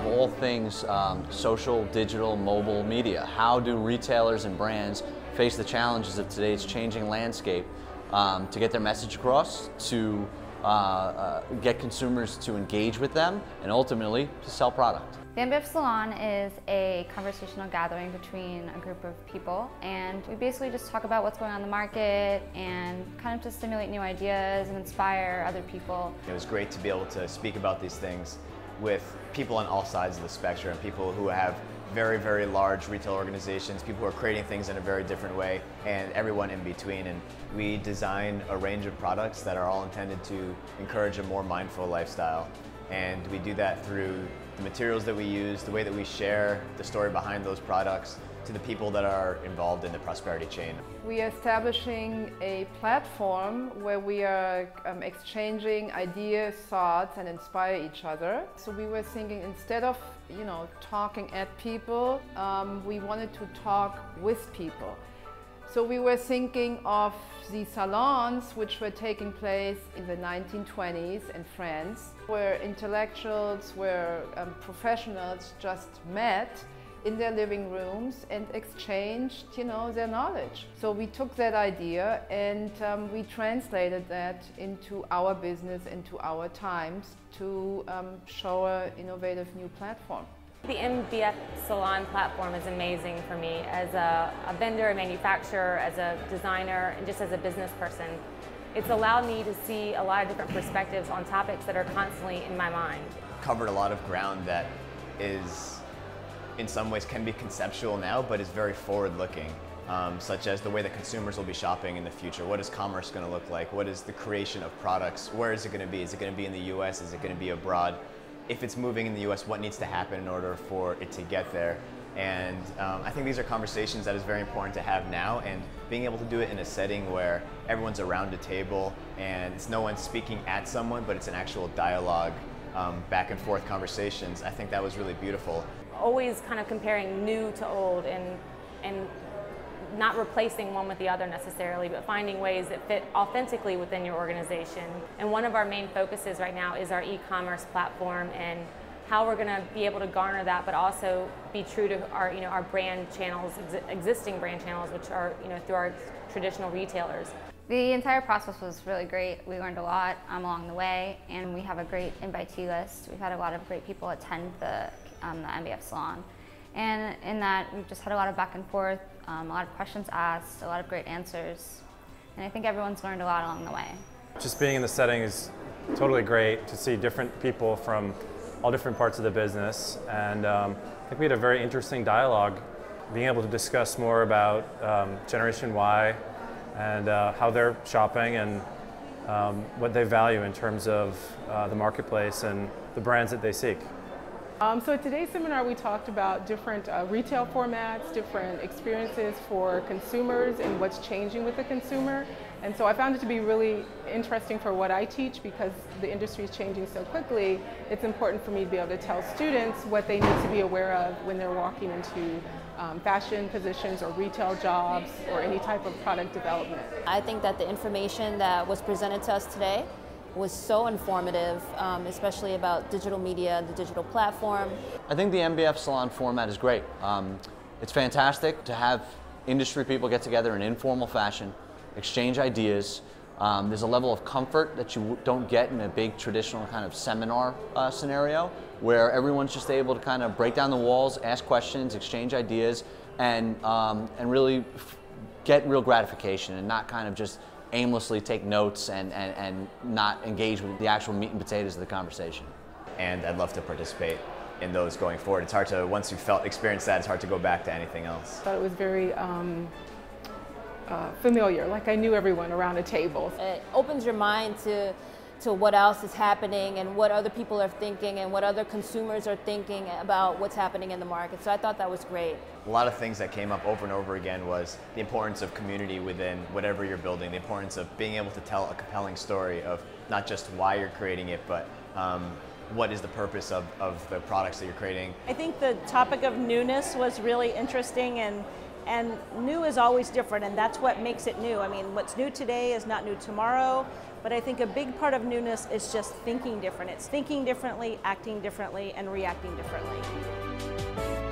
of all things social, digital, mobile media. How do retailers and brands face the challenges of today's changing landscape to get their message across, to get consumers to engage with them, and ultimately to sell product? The MBF Salon is a conversational gathering between a group of people, and we basically just talk about what's going on in the market and kind of to stimulate new ideas and inspire other people. It was great to be able to speak about these things with people on all sides of the spectrum, people who have very, very large retail organizations, people who are creating things in a very different way, and everyone in between. And we design a range of products that are all intended to encourage a more mindful lifestyle. And we do that through the materials that we use, the way that we share the story behind those products to the people that are involved in the prosperity chain. We are establishing a platform where we are exchanging ideas, thoughts, and inspire each other. So we were thinking, instead of talking at people, we wanted to talk with people. So we were thinking of the salons which were taking place in the 1920s in France, where intellectuals, where professionals just met in their living rooms and exchanged, their knowledge. So we took that idea and we translated that into our business, into our times, to show an innovative new platform. The MBF Salon platform is amazing for me as a vendor, a manufacturer, as a designer, and just as a business person. It's allowed me to see a lot of different perspectives on topics that are constantly in my mind. Covered a lot of ground that is, in some ways, can be conceptual now, but is very forward-looking, such as the way that consumers will be shopping in the future. What is commerce going to look like? What is the creation of products? Where is it going to be? Is it going to be in the US? Is it going to be abroad? If it's moving in the US, what needs to happen in order for it to get there? And I think these are conversations that is very important to have now, and being able to do it in a setting where everyone's around a table and it's no one speaking at someone, but it's an actual dialogue, back and forth conversations. I think that was really beautiful. Always kind of comparing new to old and not replacing one with the other necessarily, but finding ways that fit authentically within your organization. And one of our main focuses right now is our e-commerce platform and how we're going to be able to garner that, but also be true to our, our brand channels, existing brand channels, which are, through our traditional retailers. The entire process was really great. We learned a lot along the way, and we have a great invitee list. We've had a lot of great people attend the MBF Salon. And in that, we've just had a lot of back and forth, a lot of questions asked, a lot of great answers. And I think everyone's learned a lot along the way. Just being in the setting is totally great to see different people from all different parts of the business. And I think we had a very interesting dialogue, being able to discuss more about Generation Y and how they're shopping and what they value in terms of the marketplace and the brands that they seek. So at today's seminar, we talked about different retail formats, different experiences for consumers and what's changing with the consumer. And so I found it to be really interesting for what I teach, because the industry is changing so quickly. It's important for me to be able to tell students what they need to be aware of when they're walking into fashion positions or retail jobs or any type of product development. I think that the information that was presented to us today was so informative, especially about digital media, the digital platform. I think the MBF Salon format is great. It's fantastic to have industry people get together in informal fashion, exchange ideas. There's a level of comfort that you don't get in a big traditional kind of seminar scenario, where everyone's just able to kind of break down the walls, ask questions, exchange ideas, and really get real gratification and not kind of just aimlessly take notes and not engage with the actual meat and potatoes of the conversation. And I'd love to participate in those going forward. It's hard to, once you've experienced that, it's hard to go back to anything else. I thought it was very familiar, like I knew everyone around a table. It opens your mind to what else is happening and what other people are thinking and what other consumers are thinking about what's happening in the market. So I thought that was great. A lot of things that came up over and over again was the importance of community within whatever you're building, the importance of being able to tell a compelling story of not just why you're creating it, but what is the purpose of the products that you're creating. I think the topic of newness was really interesting, and new is always different, and that's what makes it new. I mean, what's new today is not new tomorrow, But I think a big part of newness is just thinking different. It's thinking differently, acting differently, and reacting differently.